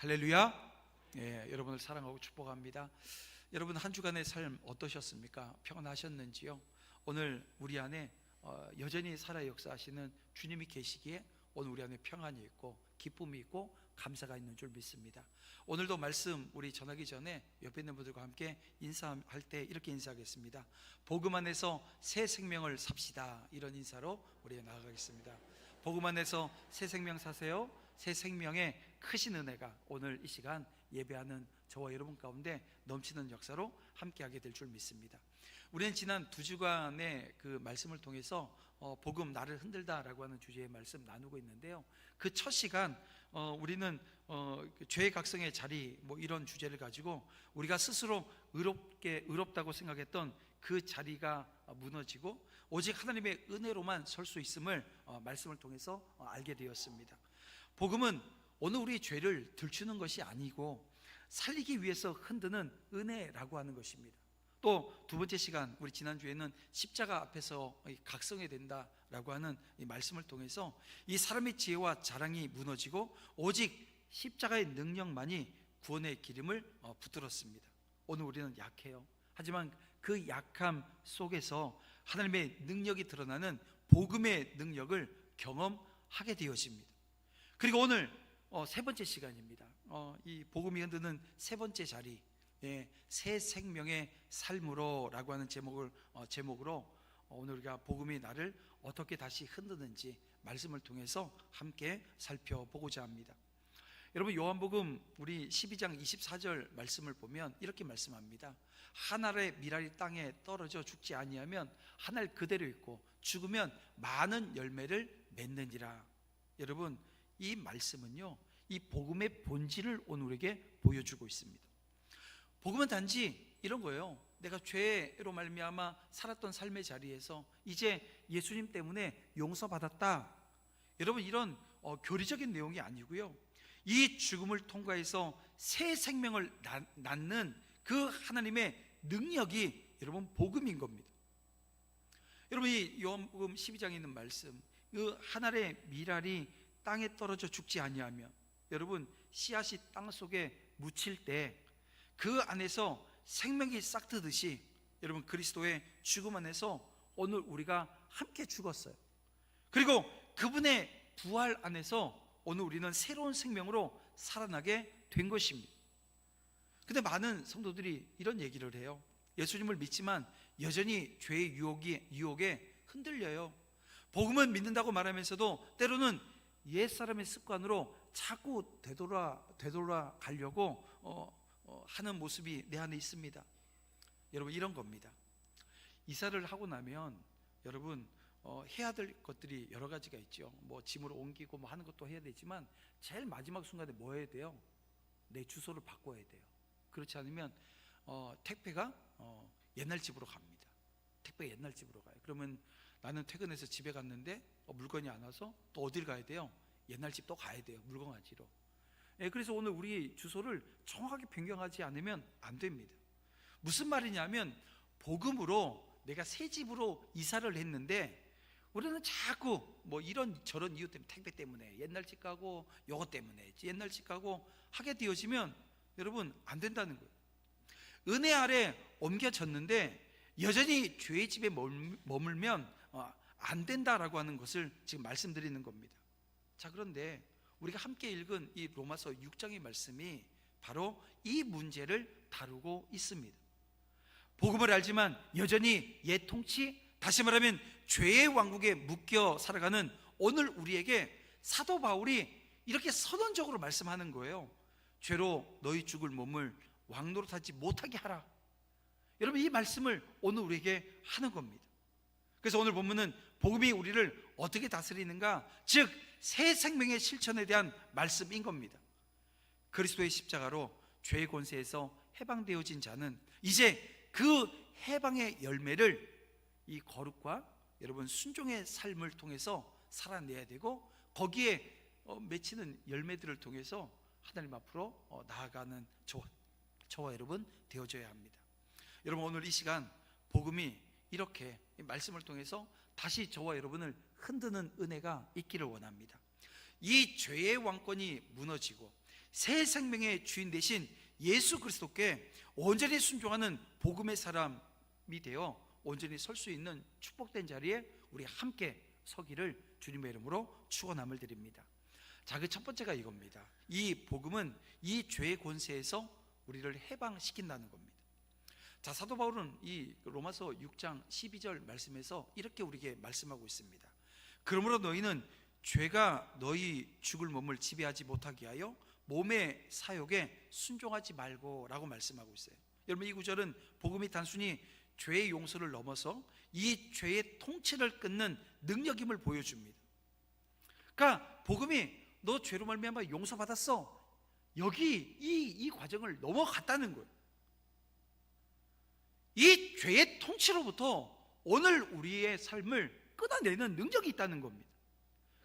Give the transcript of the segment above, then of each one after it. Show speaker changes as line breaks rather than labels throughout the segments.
할렐루야. 여러분을 사랑하고 축복합니다. 여러분 한 주간의 삶 어떠셨습니까? 평안하셨는지요? 오늘 우리 안에 여전히 살아 역사하시는 주님이 계시기에 오늘 우리 안에 평안이 있고 기쁨이 있고 감사가 있는 줄 믿습니다. 오늘도 말씀 우리 전하기 전에 옆에 있는 분들과 함께 인사할 때 이렇게 인사하겠습니다. 복음 안에서 새 생명을 삽시다. 이런 인사로 우리 나아가겠습니다. 복음 안에서 새 생명 사세요. 새 생명의 크신 은혜가 오늘 이 시간 예배하는 저와 여러분 가운데 넘치는 역사로 함께하게 될 줄 믿습니다. 우리는 지난 2주간의 그 말씀을 통해서 복음 나를 흔들다라고 하는 주제의 말씀 나누고 있는데요. 그 첫 시간 우리는 죄의 각성의 자리 이런 주제를 가지고 우리가 스스로 의롭다고 생각했던 그 자리가 무너지고 오직 하나님의 은혜로만 설 수 있음을 말씀을 통해서 알게 되었습니다. 복음은 오늘 우리의 죄를 들추는 것이 아니고 살리기 위해서 흔드는 은혜라고 하는 것입니다. 또 두 번째 시간 우리 지난주에는 십자가 앞에서 각성해야 된다라고 하는 이 말씀을 통해서 이 사람의 지혜와 자랑이 무너지고 오직 십자가의 능력만이 구원의 기름을 붙들었습니다. 오늘 우리는 약해요. 하지만 그 약함 속에서 하나님의 능력이 드러나는 복음의 능력을 경험하게 되어집니다. 그리고 오늘 세 번째 시간입니다. 이 복음이 흔드는 세 번째 자리, 새 생명의 삶으로 라고 하는 제목으로 오늘 우리가 복음이 나를 어떻게 다시 흔드는지 말씀을 통해서 함께 살펴보고자 합니다. 여러분 요한복음 우리 12장 24절 말씀을 보면 이렇게 말씀합니다. 한 알의 밀알이 땅에 떨어져 죽지 아니하면 한 알 그대로 있고 죽으면 많은 열매를 맺느니라. 여러분 이 말씀은요, 이 복음의 본질을 오늘 우리에게 보여주고 있습니다. 복음은 단지 이런 거예요. 내가 죄로 말미암아 살았던 삶의 자리에서 이제 예수님 때문에 용서받았다. 여러분 이런 교리적인 내용이 아니고요, 이 죽음을 통과해서 새 생명을 낳는 그 하나님의 능력이 여러분 복음인 겁니다. 여러분 이 요한복음 12장에 있는 말씀, 그 한 알의 밀알이 땅에 떨어져 죽지 아니하면, 여러분 씨앗이 땅 속에 묻힐 때 그 안에서 생명이 싹트듯이 여러분 그리스도의 죽음 안에서 오늘 우리가 함께 죽었어요. 그리고 그분의 부활 안에서 오늘 우리는 새로운 생명으로 살아나게 된 것입니다. 근데 많은 성도들이 이런 얘기를 해요. 예수님을 믿지만 여전히 죄의 유혹에 흔들려요. 복음은 믿는다고 말하면서도 때로는 옛사람의 습관으로 자꾸 되돌아 가려고 하는 모습이 내 안에 있습니다. 여러분 이런 겁니다. 이사를 하고 나면 여러분 해야 될 것들이 여러 가지가 있죠. 짐을 옮기고 하는 것도 해야 되지만 제일 마지막 순간에 뭐 해야 돼요? 내 주소를 바꿔야 돼요. 그렇지 않으면 택배가 옛날 집으로 갑니다. 택배가 옛날 집으로 가요. 그러면 나는 퇴근해서 집에 갔는데 물건이 안 와서 또 어딜 가야 돼요? 옛날 집 또 가야 돼요. 물건 가지러. 그래서 오늘 우리 주소를 정확하게 변경하지 않으면 안 됩니다. 무슨 말이냐면 복음으로 내가 새 집으로 이사를 했는데 우리는 자꾸 이런 저런 이유 때문에, 택배 때문에 옛날 집 가고 요거 때문에 옛날 집 가고 하게 되어지면 여러분 안 된다는 거예요. 은혜 아래 옮겨졌는데 여전히 죄의 집에 머물면 안 된다라고 하는 것을 지금 말씀드리는 겁니다. 자, 그런데 우리가 함께 읽은 이 로마서 6장의 말씀이 바로 이 문제를 다루고 있습니다. 복음을 알지만 여전히 옛 통치, 다시 말하면 죄의 왕국에 묶여 살아가는 오늘 우리에게 사도 바울이 이렇게 선언적으로 말씀하는 거예요. 죄로 너희 죽을 몸을 왕노릇하지 못하게 하라. 여러분 이 말씀을 오늘 우리에게 하는 겁니다. 그래서 오늘 본문은 복음이 우리를 어떻게 다스리는가, 즉 새 생명의 실천에 대한 말씀인 겁니다. 그리스도의 십자가로 죄의 권세에서 해방되어진 자는 이제 그 해방의 열매를 이 거룩과 여러분 순종의 삶을 통해서 살아내야 되고, 거기에 맺히는 열매들을 통해서 하나님 앞으로 나아가는 저와 여러분 되어져야 합니다. 여러분 오늘 이 시간 복음이 이렇게 말씀을 통해서 다시 저와 여러분을 흔드는 은혜가 있기를 원합니다. 이 죄의 왕권이 무너지고 새 생명의 주인 되신 예수 그리스도께 온전히 순종하는 복음의 사람이 되어 온전히 설 수 있는 축복된 자리에 우리 함께 서기를 주님의 이름으로 축원함을 드립니다. 자, 그 첫 번째가 이겁니다. 이 복음은 이 죄의 권세에서 우리를 해방시킨다는 겁니다. 자, 사도 바울은 이 로마서 6장 12절 말씀에서 이렇게 우리에게 말씀하고 있습니다. 그러므로 너희는 죄가 너희 죽을 몸을 지배하지 못하게 하여 몸의 사욕에 순종하지 말고 라고 말씀하고 있어요. 여러분, 이 구절은 복음이 단순히 죄의 용서를 넘어서 이 죄의 통치를 끊는 능력임을 보여줍니다. 그러니까 복음이 너 죄로 말미암아 용서받았어, 여기 이 과정을 넘어갔다는 거예요. 이 죄의 통치로부터 오늘 우리의 삶을 끊어내는 능력이 있다는 겁니다.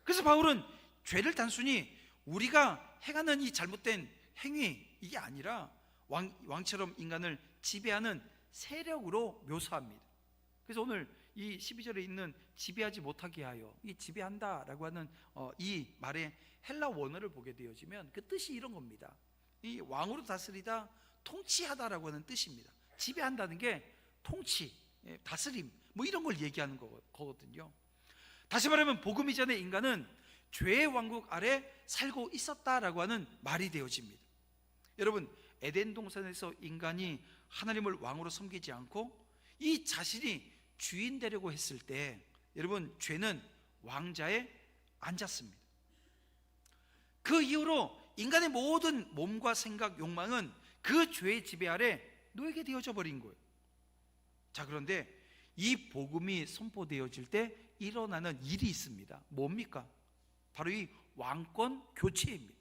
그래서 바울은 죄를 단순히 우리가 행하는 이 잘못된 행위, 이게 아니라 왕처럼 인간을 지배하는 세력으로 묘사합니다. 그래서 오늘 이 12절에 있는 지배하지 못하게 하여, 이 지배한다라고 하는 이 말의 헬라 원어를 보게 되어지면 그 뜻이 이런 겁니다. 이 왕으로 다스리다, 통치하다라고 하는 뜻입니다. 지배한다는 게 통치, 다스림, 뭐 이런 걸 얘기하는 거거든요. 다시 말하면 복음 이전의 인간은 죄의 왕국 아래 살고 있었다라고 하는 말이 되어집니다. 여러분, 에덴 동산에서 인간이 하나님을 왕으로 섬기지 않고 이 자신이 주인 되려고 했을 때, 여러분, 죄는 왕자에 앉았습니다. 그 이후로 인간의 모든 몸과 생각, 욕망은 그 죄의 지배 아래 놓이게 되어져 버린 거예요. 자, 그런데 이 복음이 선포되어질 때 일어나는 일이 있습니다. 뭡니까? 바로 이 왕권 교체입니다.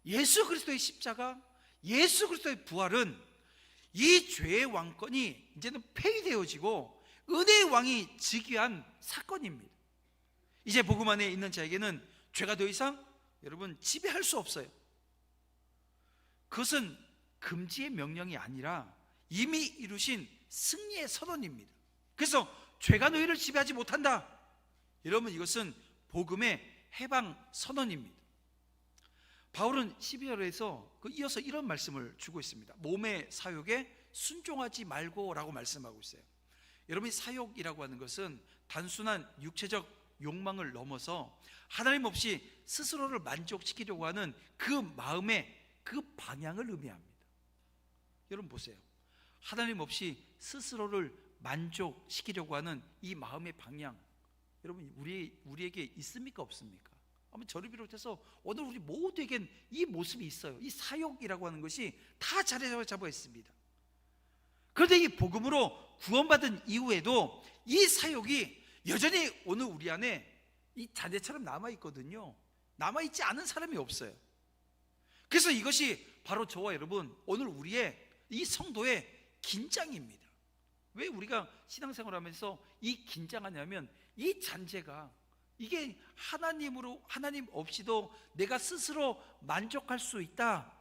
예수 그리스도의 십자가, 예수 그리스도의 부활은 이 죄의 왕권이 이제는 폐위되어지고 은혜의 왕이 즉위한 사건입니다. 이제 복음 안에 있는 자에게는 죄가 더 이상 여러분 지배할 수 없어요. 그것은 금지의 명령이 아니라 이미 이루신 승리의 선언입니다. 그래서 죄가 너희를 지배하지 못한다, 여러분, 이것은 복음의 해방 선언입니다. 바울은 12절에서 이어서 이런 말씀을 주고 있습니다. 몸의 사욕에 순종하지 말고 라고 말씀하고 있어요. 여러분, 사욕이라고 하는 것은 단순한 육체적 욕망을 넘어서 하나님 없이 스스로를 만족시키려고 하는 그 마음의 그 방향을 의미합니다. 여러분 보세요. 하나님 없이 스스로를 만족시키려고 하는 이 마음의 방향, 여러분 우리에게 있습니까, 없습니까? 아마 저를 비롯해서 오늘 우리 모두에겐 이 모습이 있어요. 이 사욕이라고 하는 것이 다 자리 잡아 있습니다. 그런데 이 복음으로 구원받은 이후에도 이 사욕이 여전히 오늘 우리 안에 이 잔재처럼 남아있거든요. 남아있지 않은 사람이 없어요. 그래서 이것이 바로 저와 여러분, 오늘 우리의 이 성도의 긴장입니다. 왜 우리가 신앙생활 하면서 이 긴장하냐면, 이 잔재가 이게 하나님 없이도 내가 스스로 만족할 수 있다,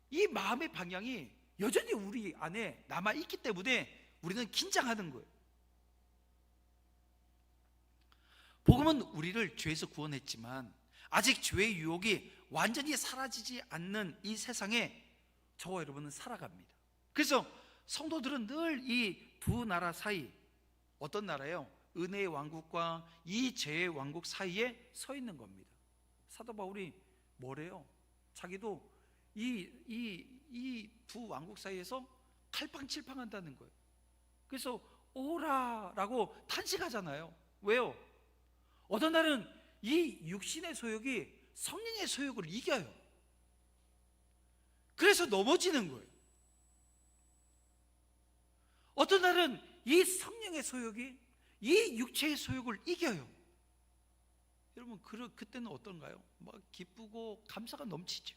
이 마음의 방향이 여전히 우리 안에 남아있기 때문에 우리는 긴장하는 거예요. 복음은 우리를 죄에서 구원했지만 아직 죄의 유혹이 완전히 사라지지 않는 이 세상에 저와 여러분은 살아갑니다. 그래서 성도들은 늘 이 두 나라 사이, 어떤 나라예요? 은혜의 왕국과 이 죄의 왕국 사이에 서 있는 겁니다. 사도 바울이 뭐래요? 자기도 이 두 왕국 사이에서 칼빵칠빵한다는 거예요. 그래서 오라라고 탄식하잖아요. 왜요? 어떤 날은 이 육신의 소욕이 성령의 소욕을 이겨요. 그래서 넘어지는 거예요. 어떤 날은 이 성령의 소욕이 이 육체의 소욕을 이겨요. 여러분, 그때는 어떤가요? 막 기쁘고 감사가 넘치죠.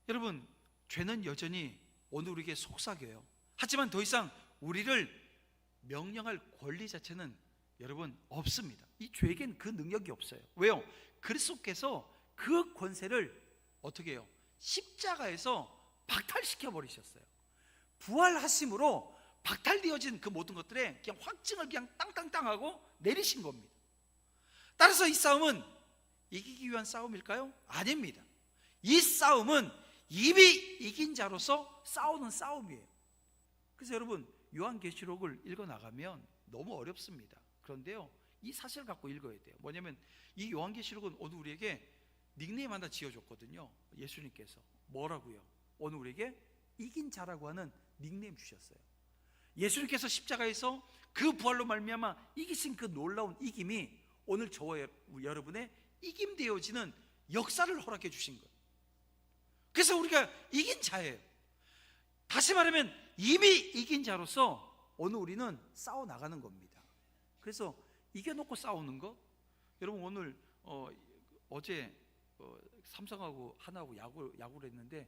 여러분, 죄는 여전히 오늘 우리에게 속삭여요. 하지만 더 이상 우리를 명령할 권리 자체는 여러분 없습니다. 이 죄에겐 그 능력이 없어요. 왜요? 그리스도께서 그 권세를 어떻게 해요? 십자가에서 박탈시켜 버리셨어요. 부활하심으로 박탈되어진 그 모든 것들에 그냥 확증을 그냥 땅땅땅 하고 내리신 겁니다. 따라서 이 싸움은 이기기 위한 싸움일까요? 아닙니다. 이 싸움은 이미 이긴 자로서 싸우는 싸움이에요. 그래서 여러분, 요한계시록을 읽어나가면 너무 어렵습니다. 그런데요, 이 사실을 갖고 읽어야 돼요. 뭐냐면 이 요한계시록은 오늘 우리에게 닉네임 하나 지어줬거든요. 예수님께서 뭐라고요? 오늘 우리에게 이긴 자라고 하는 닉네임 주셨어요. 예수님께서 십자가에서 그 부활로 말미암아 이기신 그 놀라운 이김이 오늘 저와 여러분의 이김되어지는 역사를 허락해 주신 거예요. 그래서 우리가 이긴 자예요. 다시 말하면 이미 이긴 자로서 오늘 우리는 싸워나가는 겁니다. 그래서 이겨놓고 싸우는 것, 여러분 오늘 어제 삼성하고 하나하고 야구를 했는데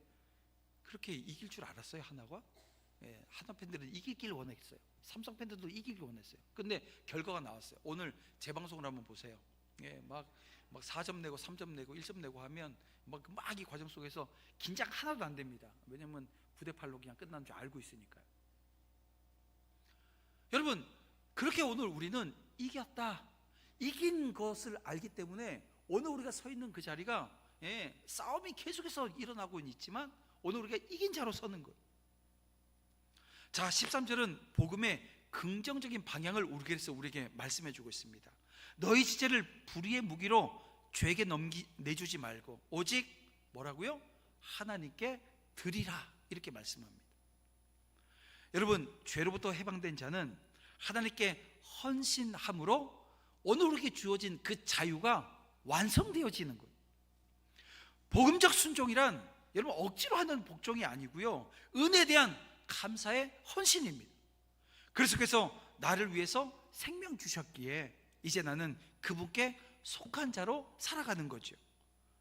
그렇게 이길 줄 알았어요? 하나가? 예, 하나 팬들은 이기길 원했어요. 삼성 팬들도 이기길 원했어요. 근데 결과가 나왔어요. 오늘 재방송을 한번 보세요. 예, 막 4점 내고 3점 내고 1점 내고 하면 막 이 과정 속에서 긴장 하나도 안 됩니다. 왜냐면 9대8로 그냥 끝난 줄 알고 있으니까요. 여러분, 그렇게 오늘 우리는 이겼다, 이긴 것을 알기 때문에 오늘 우리가 서 있는 그 자리가, 싸움이 계속해서 일어나고 있지만 오늘 우리가 이긴 자로 서는 거예요. 자, 13절은 복음의 긍정적인 방향을 우리에게 말씀해 주고 있습니다. 너희 지체를 불의의 무기로 죄에게 내주지 말고 오직 뭐라고요? 하나님께 드리라, 이렇게 말씀합니다. 여러분, 죄로부터 해방된 자는 하나님께 헌신함으로 오늘 우리에게 주어진 그 자유가 완성되어지는 거예요. 복음적 순종이란 여러분 억지로 하는 복종이 아니고요, 은혜에 대한 감사의 헌신입니다. 그래서 나를 위해서 생명 주셨기에 이제 나는 그분께 속한 자로 살아가는 거죠.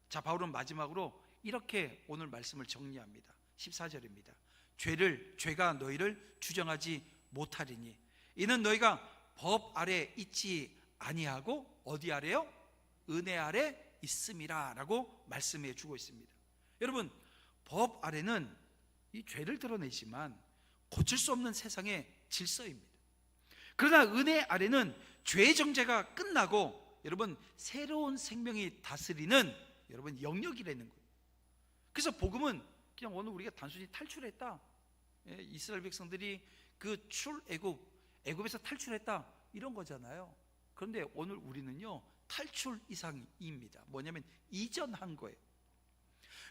자, 바울은 마지막으로 이렇게 오늘 말씀을 정리합니다. 14절입니다. 죄가 너희를 주정하지 못하리니 이는 너희가 법 아래 있지 아니하고 어디 아래요? 은혜 아래 있음이라 라고 말씀해 주고 있습니다. 여러분, 법 아래는 이 죄를 드러내지만 고칠 수 없는 세상의 질서입니다. 그러나 은혜 아래는 죄의 정죄가 끝나고 여러분 새로운 생명이 다스리는 여러분 영역이라는 거예요. 그래서 복음은 그냥 오늘 우리가 단순히 탈출했다, 이스라엘 백성들이 그 애굽에서 탈출했다, 이런 거잖아요. 그런데 오늘 우리는요 탈출 이상입니다. 뭐냐면 이전한 거예요.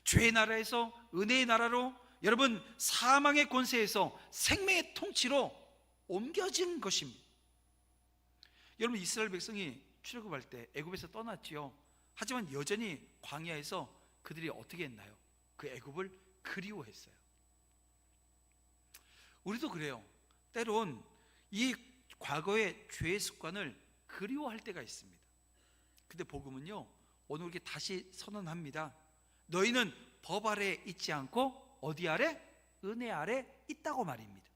죄의 나라에서 은혜의 나라로, 여러분 사망의 권세에서 생명의 통치로 옮겨진 것입니다. 여러분, 이스라엘 백성이 출애굽할 때 애굽에서 떠났지요. 하지만 여전히 광야에서 그들이 어떻게 했나요? 그 애굽을 그리워했어요. 우리도 그래요. 때론 이 과거의 죄의 습관을 그리워할 때가 있습니다. 근데 복음은요 오늘 우리에게 다시 선언합니다. 너희는 법 아래 있지 않고 어디 아래? 은혜 아래 있다고 말입니다.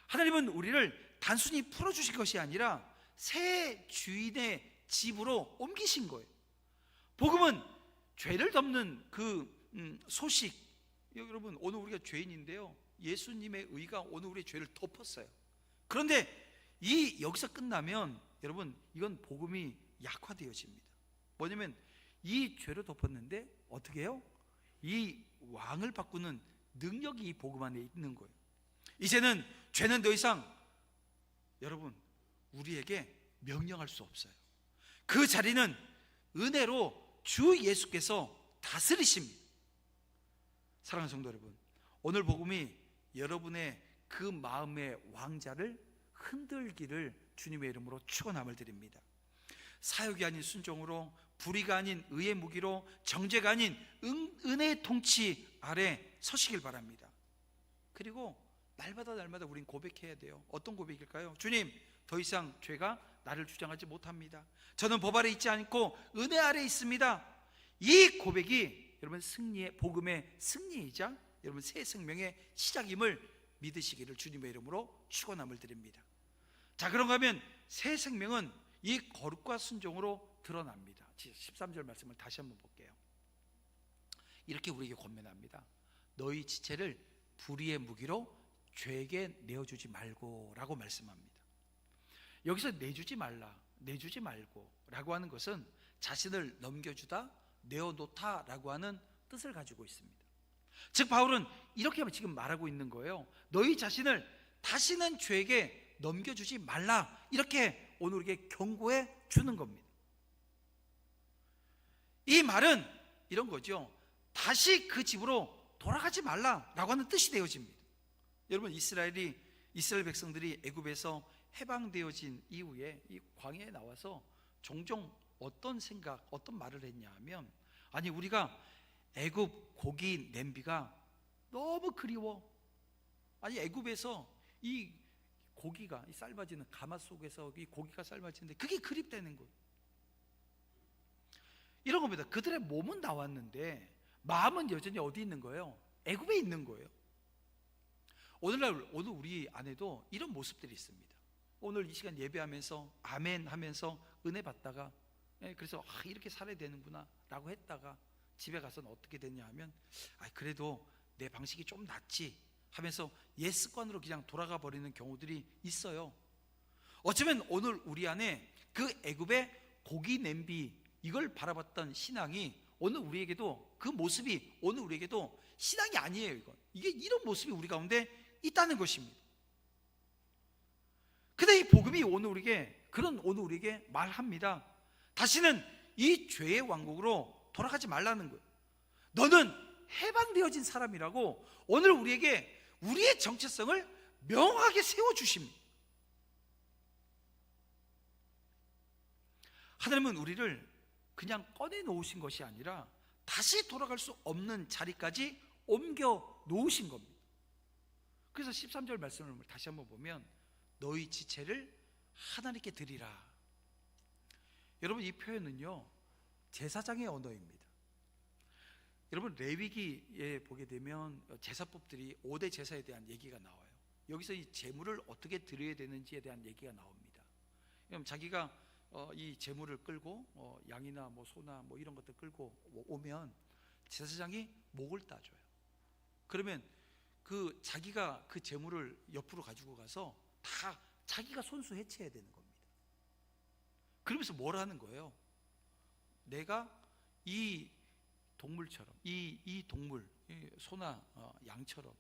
하나님은 우리를 단순히 풀어주신 것이 아니라 새 주인의 집으로 옮기신 거예요. 복음은 죄를 덮는 그 소식. 여러분, 오늘 우리가 죄인인데요, 예수님의 의가 오늘 우리의 죄를 덮었어요. 그런데 여기서 끝나면 여러분 이건 복음이 약화되어집니다. 뭐냐면 이 죄를 덮었는데 어떻게 해요? 이 왕을 바꾸는 능력이 이 복음 안에 있는 거예요. 이제는 죄는 더 이상 여러분 우리에게 명령할 수 없어요. 그 자리는 은혜로 주 예수께서 다스리십니다. 사랑하는 성도 여러분, 오늘 복음이 여러분의 그 마음의 왕자를 흔들기를 주님의 이름으로 축원함을 드립니다. 사역이 아닌 순종으로, 불의가 아닌 의의 무기로, 정죄가 아닌 은혜의 통치 아래 서시길 바랍니다. 그리고 날마다 우린 고백해야 돼요. 어떤 고백일까요? 주님, 더 이상 죄가 나를 주장하지 못합니다. 저는 법 아래 있지 않고 은혜 아래 있습니다. 이 고백이 여러분 복음의 승리이자 여러분 새 생명의 시작임을 믿으시기를 주님의 이름으로 축원함을 드립니다. 자, 그런가 하면 새 생명은 이 거룩과 순종으로 드러납니다. 13절 말씀을 다시 한번 볼게요. 이렇게 우리에게 권면합니다. 너희 지체를 불의의 무기로 죄에게 내어주지 말고 라고 말씀합니다. 여기서 내주지 말고 라고 하는 것은 자신을 넘겨주다, 내어놓다 라고 하는 뜻을 가지고 있습니다. 즉 바울은 이렇게 지금 말하고 있는 거예요. 너희 자신을 다시는 죄에게 넘겨주지 말라, 이렇게 오늘 우리에게 경고해 주는 겁니다. 이 말은 이런 거죠. 다시 그 집으로 돌아가지 말라라고 하는 뜻이 되어집니다. 여러분, 이스라엘 백성들이 애굽에서 해방되어진 이후에 이 광야에 나와서 종종 어떤 생각, 어떤 말을 했냐 하면, 아니 우리가 애굽 고기 냄비가 너무 그리워. 아니 애굽에서 이 고기가, 이 삶아지는 가마 속에서 이 고기가 삶아지는데 그게 그립다는 거예요. 이런 겁니다. 그들의 몸은 나왔는데 마음은 여전히 어디 있는 거예요? 애굽에 있는 거예요. 오늘 우리 안에도 이런 모습들이 있습니다. 오늘 이 시간 예배하면서 아멘 하면서 은혜 받다가, 그래서 이렇게 살아야 되는구나 라고 했다가 집에 가서는 어떻게 됐냐 하면, 그래도 내 방식이 좀 낫지 하면서 옛 습관으로 그냥 돌아가 버리는 경우들이 있어요. 어쩌면 오늘 우리 안에 그 애굽의 고기 냄비, 이걸 바라봤던 신앙이 오늘 우리에게도, 그 모습이 오늘 우리에게도 신앙이 아니에요. 이게 이런 모습이 우리 가운데 있다는 것입니다. 근데 이 복음이 오늘 우리에게 말합니다. 다시는 이 죄의 왕국으로 돌아가지 말라는 거예요. 너는 해방되어진 사람이라고 오늘 우리에게 우리의 정체성을 명확하게 세워주십니다. 하나님은 우리를 그냥 꺼내놓으신 것이 아니라 다시 돌아갈 수 없는 자리까지 옮겨 놓으신 겁니다. 그래서 13절 말씀을 다시 한번 보면, 너희 지체를 하나님께 드리라. 여러분, 이 표현은요 제사장의 언어입니다. 여러분, 레위기에 보게 되면 제사법들이 5대 제사에 대한 얘기가 나와요. 여기서 이 제물을 어떻게 드려야 되는지에 대한 얘기가 나옵니다. 그럼 자기가 이 제물을 끌고 양이나 뭐 소나 뭐 이런 것들 끌고 오면 제사장이 목을 따줘요. 그러면 자기가 그 제물을 옆으로 가지고 가서 다 자기가 손수 해체해야 되는 겁니다. 그러면서 뭘 하는 거예요? 내가 이 동물처럼, 이 동물, 소나 양처럼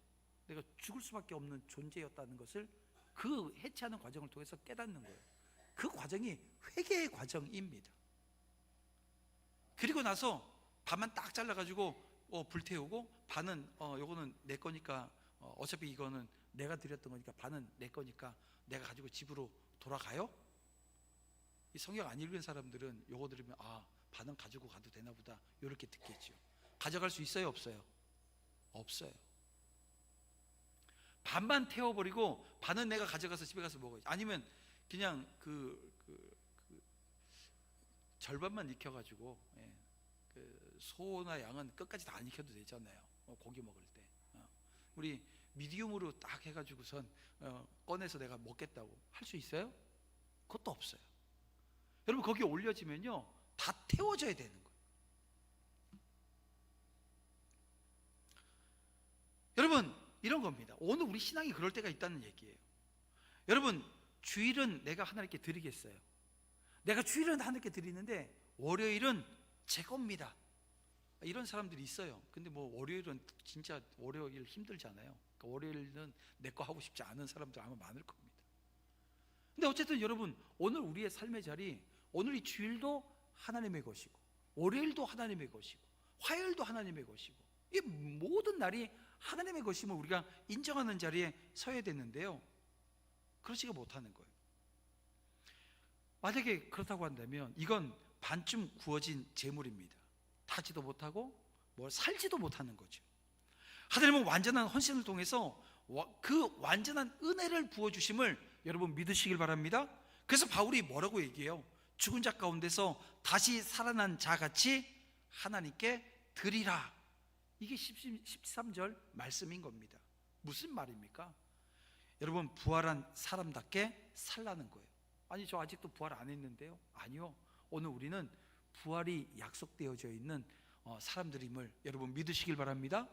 내가 죽을 수밖에 없는 존재였다는 것을 그 해체하는 과정을 통해서 깨닫는 거예요. 그 과정이 회개의 과정입니다. 그리고 나서 반만 딱 잘라가지고 불태우고, 반은 요거는 내 거니까, 어차피 이거는 내가 드렸던 거니까 반은 내 거니까 내가 가지고 집으로 돌아가요? 이 성경 안 읽은 사람들은 요거 들으면 반은 가지고 가도 되나 보다 이렇게 듣겠죠. 가져갈 수 있어요, 없어요? 없어요. 반만 태워버리고 반은 내가 가져가서 집에 가서 먹어야지. 아니면 그냥 절반만 익혀가지고, 소나 양은 끝까지 다 안 익혀도 되잖아요. 고기 먹을 때 우리 미디움으로 딱 해가지고선 꺼내서 내가 먹겠다고 할 수 있어요? 그것도 없어요. 여러분, 거기에 올려지면요 다 태워져야 되는 거예요. 여러분, 이런 겁니다. 오늘 우리 신앙이 그럴 때가 있다는 얘기예요. 여러분, 주일은 내가 하나님께 드리겠어요. 내가 주일은 하나님께 드리는데 월요일은 제 겁니다. 이런 사람들이 있어요. 근데 뭐 월요일은 진짜 월요일 힘들잖아요. 그러니까 월요일은 내 거 하고 싶지 않은 사람들 아마 많을 겁니다. 근데 어쨌든 여러분, 오늘 우리의 삶의 자리, 오늘 이 주일도 하나님의 것이고, 월요일도 하나님의 것이고, 화요일도 하나님의 것이고, 이 모든 날이 하나님의 것임을 우리가 인정하는 자리에 서야 되는데요, 그렇지가 못하는 거예요. 만약에 그렇다고 한다면 이건 반쯤 구워진 제물입니다. 타지도 못하고 뭘 살지도 못하는 거죠. 하나님은 완전한 헌신을 통해서 그 완전한 은혜를 부어주심을 여러분 믿으시길 바랍니다. 그래서 바울이 뭐라고 얘기해요? 죽은 자 가운데서 다시 살아난 자같이 하나님께 드리라. 이게 13절 말씀인 겁니다. 무슨 말입니까? 여러분, 부활한 사람답게 살라는 거예요. 아니, 저 아직도 부활 안 했는데요. 아니요, 오늘 우리는 부활이 약속되어져 있는 사람들임을 여러분 믿으시길 바랍니다.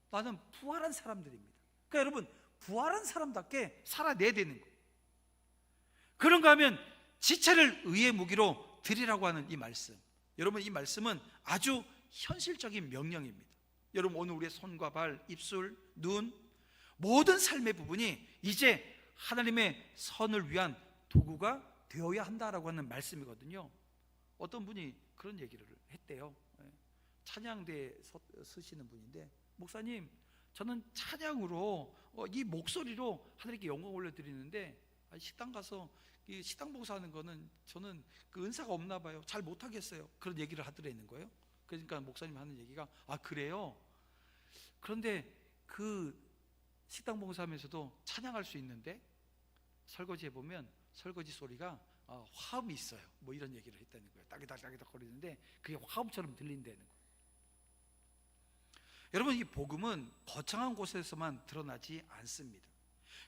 나는 부활한 사람들입니다. 그러니까 여러분, 부활한 사람답게 살아내야 되는 거예요. 그런가 하면 지체를 의의 무기로 드리라고 하는 이 말씀, 여러분 이 말씀은 아주 현실적인 명령입니다. 여러분 오늘 우리의 손과 발, 입술, 눈, 모든 삶의 부분이 이제 하나님의 선을 위한 도구가 되어야 한다라고 하는 말씀이거든요. 어떤 분이 그런 얘기를 했대요. 찬양대에 서시는 분인데, 목사님 저는 찬양으로 이 목소리로 하나님께 영광 올려드리는데 식당 가서 이 식당 봉사하는 거는 저는 그 은사가 없나 봐요. 잘 못하겠어요. 그런 얘기를 하더라는 거예요. 그러니까 목사님 하는 얘기가, 아 그래요? 그런데 그 식당 봉사하면서도 찬양할 수 있는데 설거지 해보면 설거지 소리가 화음이 있어요. 뭐 이런 얘기를 했다는 거예요. 따기닥따기닥 거리는데 그게 화음처럼 들린다는 거예요. 여러분 이 복음은 거창한 곳에서만 드러나지 않습니다.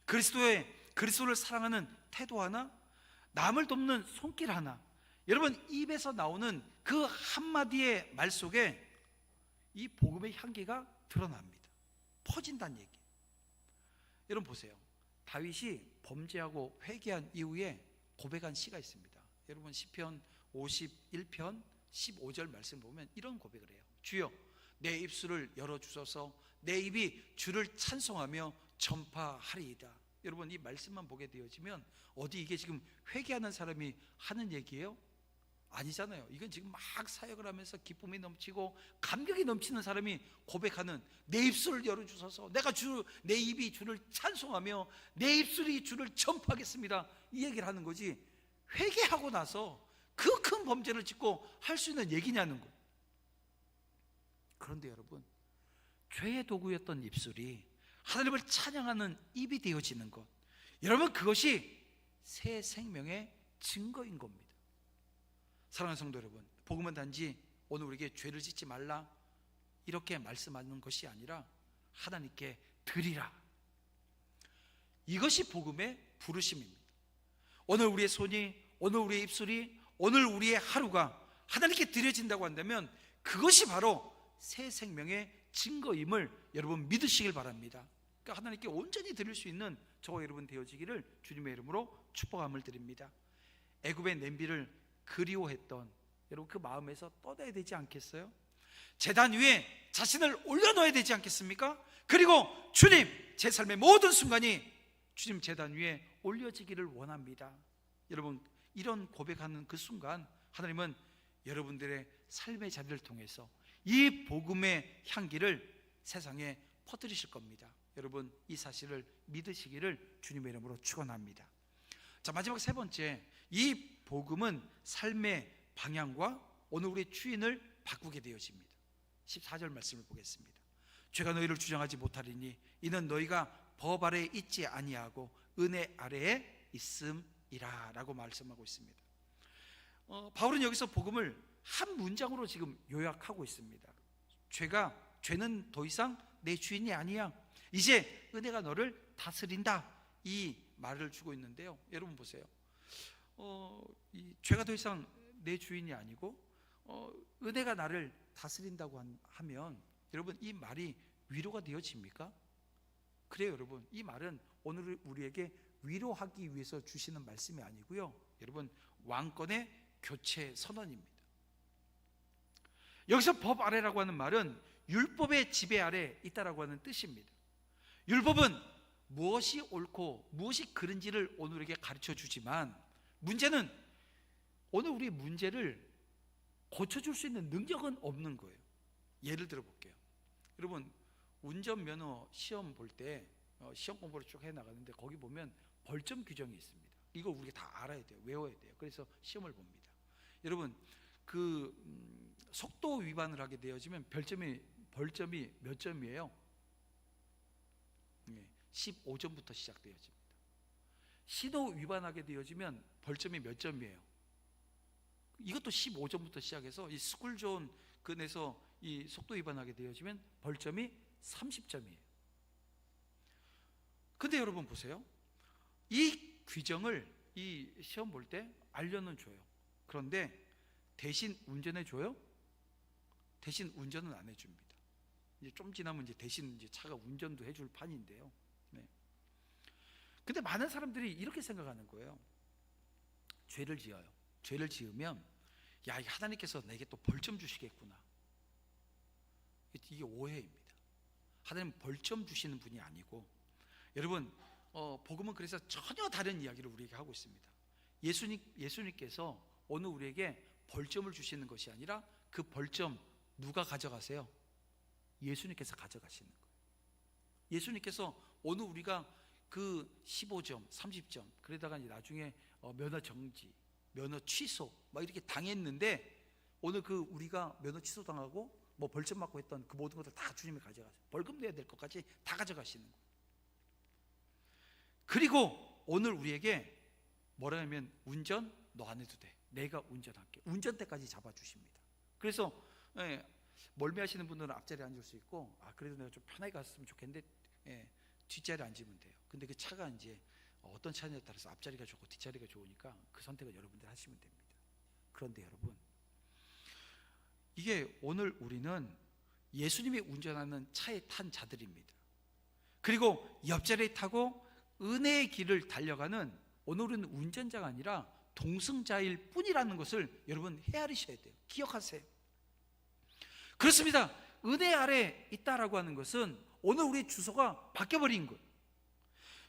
그리스도를 사랑하는 태도 하나, 남을 돕는 손길 하나, 여러분 입에서 나오는 그 한마디의 말 속에 이 복음의 향기가 드러납니다. 퍼진다는 얘기. 여러분 보세요. 다윗이 범죄하고 회개한 이후에 고백한 시가 있습니다. 여러분 시편 51편 15절 말씀 보면 이런 고백을 해요. 주여 내 입술을 열어주소서. 내 입이 주를 찬송하며 전파하리이다. 여러분 이 말씀만 보게 되어지면 어디 이게 지금 회개하는 사람이 하는 얘기예요? 아니잖아요. 이건 지금 막 사역을 하면서 기쁨이 넘치고 감격이 넘치는 사람이 고백하는, 내 입술을 열어주소서. 내 입이 주를 찬송하며 내 입술이 주를 전파하겠습니다, 이 얘기를 하는 거지, 회개하고 나서 그 큰 범죄를 짓고 할 수 있는 얘기냐는 거예요. 그런데 여러분, 죄의 도구였던 입술이 하나님을 찬양하는 입이 되어지는 것, 여러분 그것이 새 생명의 증거인 겁니다. 사랑하는 성도 여러분, 복음은 단지 오늘 우리에게 죄를 짓지 말라 이렇게 말씀하는 것이 아니라 하나님께 드리라, 이것이 복음의 부르심입니다. 오늘 우리의 손이, 오늘 우리의 입술이, 오늘 우리의 하루가 하나님께 드려진다고 한다면 그것이 바로 새 생명의 증거임을 여러분 믿으시길 바랍니다. 그러니까 하나님께 온전히 드릴 수 있는 저와 여러분 되어지기를 주님의 이름으로 축복함을 드립니다. 애굽의 냄비를 그리워했던 여러분 그 마음에서 떠나야 되지 않겠어요? 제단 위에 자신을 올려놓아야 되지 않겠습니까? 그리고 주님, 제 삶의 모든 순간이 주님 제단 위에 올려지기를 원합니다. 여러분 이런 고백하는 그 순간 하나님은 여러분들의 삶의 자리를 통해서 이 복음의 향기를 세상에 퍼뜨리실 겁니다. 여러분 이 사실을 믿으시기를 주님의 이름으로 축원합니다. 자, 마지막 세 번째, 이 복음은 삶의 방향과 오늘 우리의 주인을 바꾸게 되어집니다. 14절 말씀을 보겠습니다. 죄가 너희를 주장하지 못하리니 이는 너희가 법 아래에 있지 아니하고 은혜 아래에 있음이라 라고 말씀하고 있습니다. 바울은 여기서 복음을 한 문장으로 지금 요약하고 있습니다. 죄는 더 이상 내 주인이 아니야. 이제 은혜가 너를 다스린다, 이 말을 주고 있는데요. 여러분 보세요. 이 죄가 더 이상 내 주인이 아니고 은혜가 나를 다스린다고 하면 여러분 이 말이 위로가 되어집니까? 그래요 여러분, 이 말은 오늘 우리에게 위로하기 위해서 주시는 말씀이 아니고요, 여러분 왕권의 교체 선언입니다. 여기서 법 아래라고 하는 말은 율법의 지배 아래 있다라고 하는 뜻입니다. 율법은 무엇이 옳고 무엇이 그른지를 오늘 우리에게 가르쳐 주지만 문제는 오늘 우리의 문제를 고쳐줄 수 있는 능력은 없는 거예요. 예를 들어 볼게요. 여러분 운전면허 시험 볼 때 시험 공부를 쭉 해나가는데 거기 보면 벌점 규정이 있습니다. 이거 우리가 다 알아야 돼요. 외워야 돼요. 그래서 시험을 봅니다. 여러분 속도 위반을 하게 되어지면 벌점이 몇 점이에요? 15점부터 시작되어집니다. 신호 위반하게 되어지면 벌점이 몇 점이에요? 이것도 15점부터 시작해서 이 스쿨존 근에서 이 속도 위반하게 되어지면 벌점이 30점이에요. 근데 여러분 보세요. 이 규정을 이 시험 볼 때 알려는 줘요. 그런데 대신 운전해 줘요? 대신 운전은 안 해줍니다. 이제 좀 지나면 이제 대신 이제 차가 운전도 해줄 판인데요. 네. 근데 많은 사람들이 이렇게 생각하는 거예요. 죄를 지어요. 죄를 지으면 야, 하나님께서 내게 또 벌점 주시겠구나. 이게 오해입니다. 하나님 벌점 주시는 분이 아니고, 여러분 복음은 그래서 전혀 다른 이야기를 우리에게 하고 있습니다. 예수님께서 오늘 우리에게 벌점을 주시는 것이 아니라 그 벌점 누가 가져가세요? 예수님께서 가져가시는 거예요. 예수님께서 오늘 우리가 그 15점, 30점, 그러다가 나중에 면허 정지, 면허 취소 막 이렇게 당했는데, 오늘 그 우리가 면허 취소 당하고 뭐 벌점 맞고 했던 그 모든 것들 다 주님이 가져가세요. 벌금 내야 될 것까지 다 가져가시는 거예요. 그리고 오늘 우리에게 뭐라 하면, 운전 너 안 해도 돼, 내가 운전할게. 운전대까지 잡아주십니다. 그래서 멀미하시는 분들은 앞자리에 앉을 수 있고, 그래도 내가 좀 편하게 갔으면 좋겠는데 뒷자리에 앉으면 돼요. 근데 그 차가 이제 어떤 차냐에 따라서 앞자리가 좋고 뒷자리가 좋으니까 그 선택을 여러분들 하시면 됩니다. 그런데 여러분, 이게 오늘 우리는 예수님이 운전하는 차에 탄 자들입니다. 그리고 옆자리에 타고 은혜의 길을 달려가는, 오늘은 운전자가 아니라 동승자일 뿐이라는 것을 여러분 헤아리셔야 돼요. 기억하세요. 그렇습니다. 은혜 아래 있다라고 하는 것은 오늘 우리의 주소가 바뀌어버린 거예요.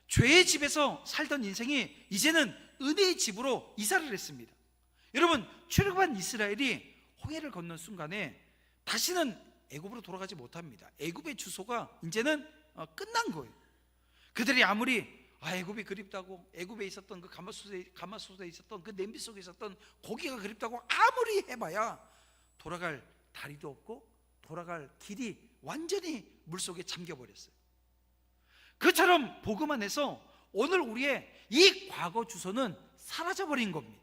죄의 집에서 살던 인생이 이제는 은혜의 집으로 이사를 했습니다. 여러분, 출애굽한 이스라엘이 홍해를 건넌 순간에 다시는 애굽으로 돌아가지 못합니다. 애굽의 주소가 이제는 끝난 거예요. 그들이 아무리 애굽이 그립다고, 애굽에 있었던 그 가마솥에 있었던 그 냄비 속에 있었던 고기가 그립다고 아무리 해봐야 돌아갈 다리도 없고 돌아갈 길이 완전히 물속에 잠겨버렸어요. 그처럼 복음 안에서 오늘 우리의 이 과거 주소는 사라져버린 겁니다.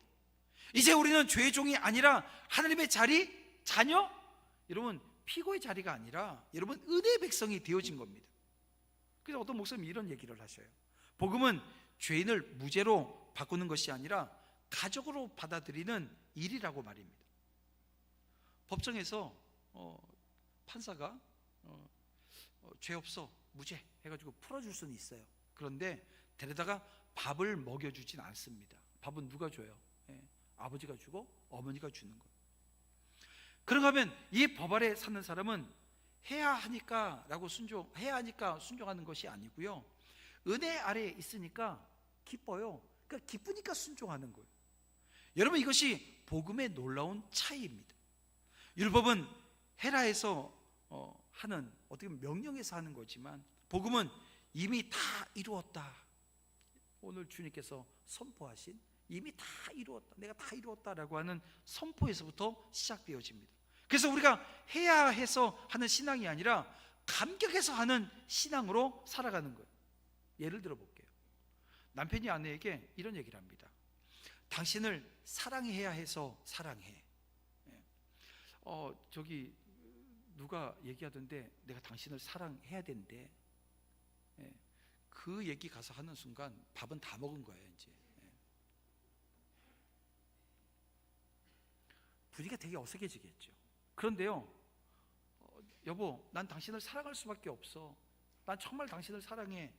이제 우리는 죄의 종이 아니라 하나님의 자녀, 여러분 피고의 자리가 아니라 여러분 은혜의 백성이 되어진 겁니다. 그래서 어떤 목사님이 이런 얘기를 하셔요. 복음은 죄인을 무죄로 바꾸는 것이 아니라 가족으로 받아들이는 일이라고 말입니다. 법정에서 판사가 죄 없어, 무죄 해가지고 풀어줄 수는 있어요. 그런데 데려다가 밥을 먹여주진 않습니다. 밥은 누가 줘요? 아버지가 주고 어머니가 주는 거예요. 그런가 하면 이 법 아래 사는 사람은 해야 하니까 순종하는 것이 아니고요, 은혜 아래에 있으니까 기뻐요. 그러니까 기쁘니까 순종하는 거예요. 여러분, 이것이 복음의 놀라운 차이입니다. 율법은 헤라에서 하는, 어떻게 보면 명령에서 하는 거지만, 복음은 이미 다 이루었다. 오늘 주님께서 선포하신 이미 다 이루었다, 내가 다 이루었다라고 하는 선포에서부터 시작되어집니다. 그래서 우리가 해야 해서 하는 신앙이 아니라 감격해서 하는 신앙으로 살아가는 거예요. 예를 들어 볼게요. 남편이 아내에게 이런 얘기를 합니다. 당신을 사랑해야 해서 사랑해. 저기 누가 얘기하던데 내가 당신을 사랑해야 된대. 그 얘기 가서 하는 순간 밥은 다 먹은 거예요. 이제 분위기가 되게 어색해지겠죠. 그런데요, 여보, 난 당신을 사랑할 수밖에 없어, 난 정말 당신을 사랑해,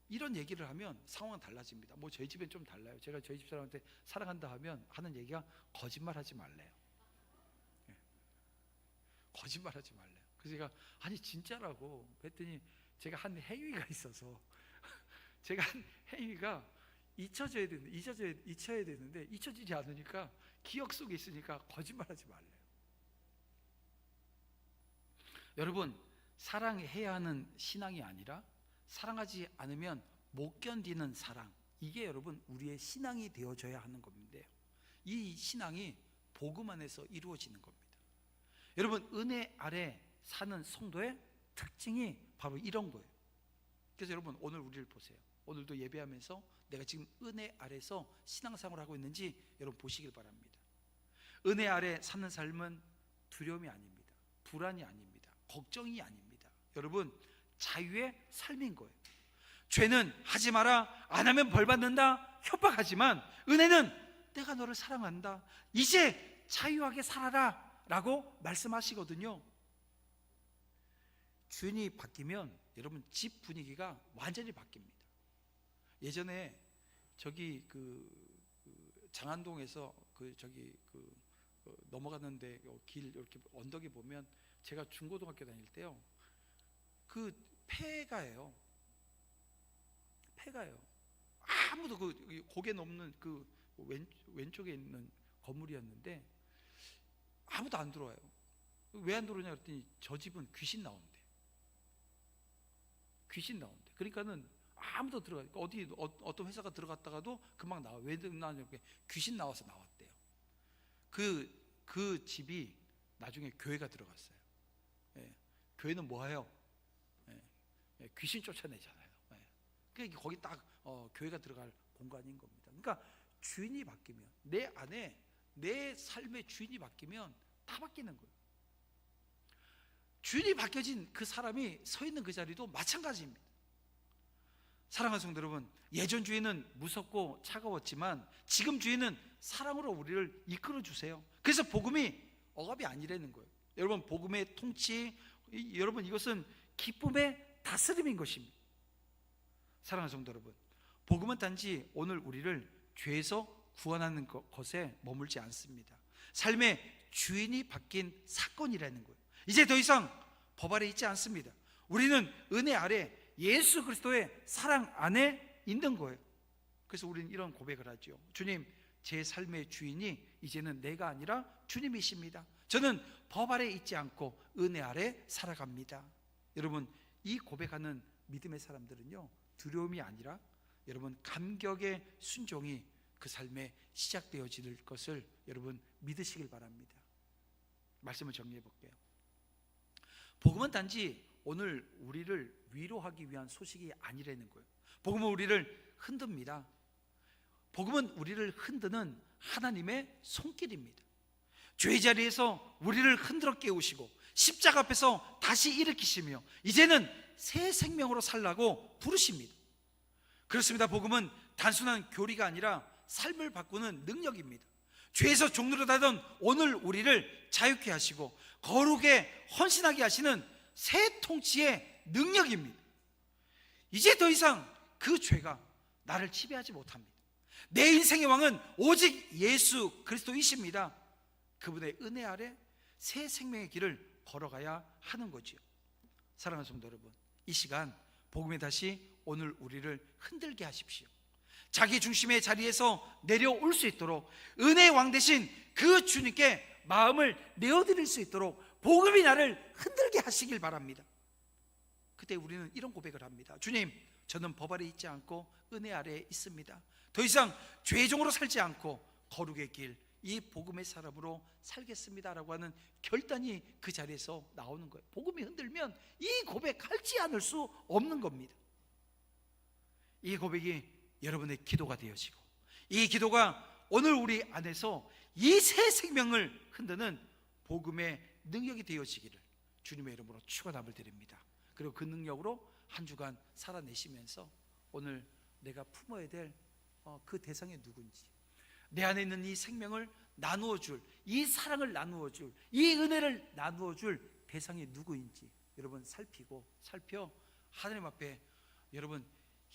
이런 얘기를 하면 상황은 달라집니다. 뭐 저희 집엔 좀 달라요. 제가 저희 집 사람한테 사랑한다 하면 하는 얘기가 거짓말하지 말래요. 거짓말하지 말래요. 그래서 제가 아니 진짜라고 했더니, 제가 한 행위가 있어서 제가 한 행위가 잊혀야 되는데 잊혀지지 않으니까, 기억 속에 있으니까 거짓말하지 말래요. 여러분, 사랑해야 하는 신앙이 아니라 사랑하지 않으면 못 견디는 사랑, 이게 여러분 우리의 신앙이 되어져야 하는 건데요, 이 신앙이 복음 안에서 이루어지는 겁니다. 여러분, 은혜 아래 사는 성도의 특징이 바로 이런 거예요. 그래서 여러분, 오늘 우리를 보세요. 오늘도 예배하면서 내가 지금 은혜 아래서 신앙생활을 하고 있는지 여러분 보시길 바랍니다. 은혜 아래 사는 삶은 두려움이 아닙니다. 불안이 아닙니다. 걱정이 아닙니다. 여러분, 자유의 삶인 거예요. 죄는 하지 마라, 안 하면 벌 받는다 협박하지만, 은혜는 내가 너를 사랑한다, 이제 자유하게 살아라 라고 말씀하시거든요. 주인이 바뀌면 여러분 집 분위기가 완전히 바뀝니다. 예전에 저기 장안동에서 넘어가는데 길 이렇게 언덕에 보면, 제가 중고등학교 다닐 때요, 그 폐가예요. 폐가요. 아무도 그 고개 넘는 그 왼쪽에 있는 건물이었는데 아무도 안 들어와요. 왜 안 들어오냐 그랬더니 저 집은 귀신 나온대. 귀신 나온대. 그러니까는 아무도 어떤 회사가 들어갔다가도 금방 나와. 왜 나오냐, 귀신 나와서 나왔대요. 그 집이 나중에 교회가 들어갔어요. 예. 교회는 뭐예요? 예. 귀신 쫓아내잖아요. 예. 그러니까 거기 딱 교회가 들어갈 공간인 겁니다. 그러니까 주인이 바뀌면, 내 안에 내 삶의 주인이 바뀌면 다 바뀌는 거예요. 주인이 바뀌어진 그 사람이 서 있는 그 자리도 마찬가지입니다. 사랑하는 성도 여러분, 예전 주인은 무섭고 차가웠지만 지금 주인은 사랑으로 우리를 이끌어 주세요. 그래서 복음이 억압이 아니라는 거예요. 여러분, 복음의 통치, 여러분, 이것은 기쁨의 다스림인 것입니다. 사랑하는 성도 여러분, 복음은 단지 오늘 우리를 죄에서 구원하는 것에 머물지 않습니다. 삶의 주인이 바뀐 사건이라는 거예요. 이제 더 이상 법 아래 있지 않습니다. 우리는 은혜 아래 예수 그리스도의 사랑 안에 있는 거예요. 그래서 우리는 이런 고백을 하죠. 주님, 제 삶의 주인이 이제는 내가 아니라 주님이십니다. 저는 법 아래 있지 않고 은혜 아래 살아갑니다. 여러분, 이 고백하는 믿음의 사람들은요, 두려움이 아니라 여러분 감격의 순종이 그 삶에 시작되어질 것을 여러분 믿으시길 바랍니다. 말씀을 정리해 볼게요. 복음은 단지 오늘 우리를 위로하기 위한 소식이 아니라는 거예요. 복음은 우리를 흔듭니다. 복음은 우리를 흔드는 하나님의 손길입니다. 죄의 자리에서 우리를 흔들어 깨우시고 십자가 앞에서 다시 일으키시며 이제는 새 생명으로 살라고 부르십니다. 그렇습니다. 복음은 단순한 교리가 아니라 삶을 바꾸는 능력입니다. 죄에서 종노릇하던 오늘 우리를 자유케 하시고 거룩에 헌신하게 하시는 새 통치의 능력입니다. 이제 더 이상 그 죄가 나를 지배하지 못합니다. 내 인생의 왕은 오직 예수 그리스도이십니다. 그분의 은혜 아래 새 생명의 길을 걸어가야 하는 거지요. 사랑하는 성도 여러분, 이 시간 복음에 다시 오늘 우리를 흔들게 하십시오. 자기 중심의 자리에서 내려올 수 있도록 은혜의 왕 되신 그 주님께 마음을 내어드릴 수 있도록 복음이 나를 흔들게 하시길 바랍니다. 그때 우리는 이런 고백을 합니다. 주님, 저는 법 아래 있지 않고 은혜 아래에 있습니다. 더 이상 죄종으로 살지 않고 거룩의 길, 이 복음의 사람으로 살겠습니다 라고 하는 결단이 그 자리에서 나오는 거예요. 복음이 흔들면 이 고백 할지 않을 수 없는 겁니다. 이 고백이 여러분의 기도가 되어지고 이 기도가 오늘 우리 안에서 이 새 생명을 흔드는 복음의 능력이 되어지기를 주님의 이름으로 축원함을 드립니다. 그리고 그 능력으로 한 주간 살아내시면서 오늘 내가 품어야 될 그 대상이 누군지, 내 안에 있는 이 생명을 나누어줄, 이 사랑을 나누어줄, 이 은혜를 나누어줄 대상이 누구인지 여러분 살펴 하나님 앞에 여러분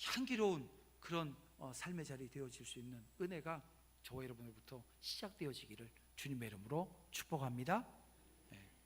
향기로운 그런 삶의 자리 되어질 수 있는 은혜가 저와 여러분으로부터 시작되어지기를 주님의 이름으로 축복합니다.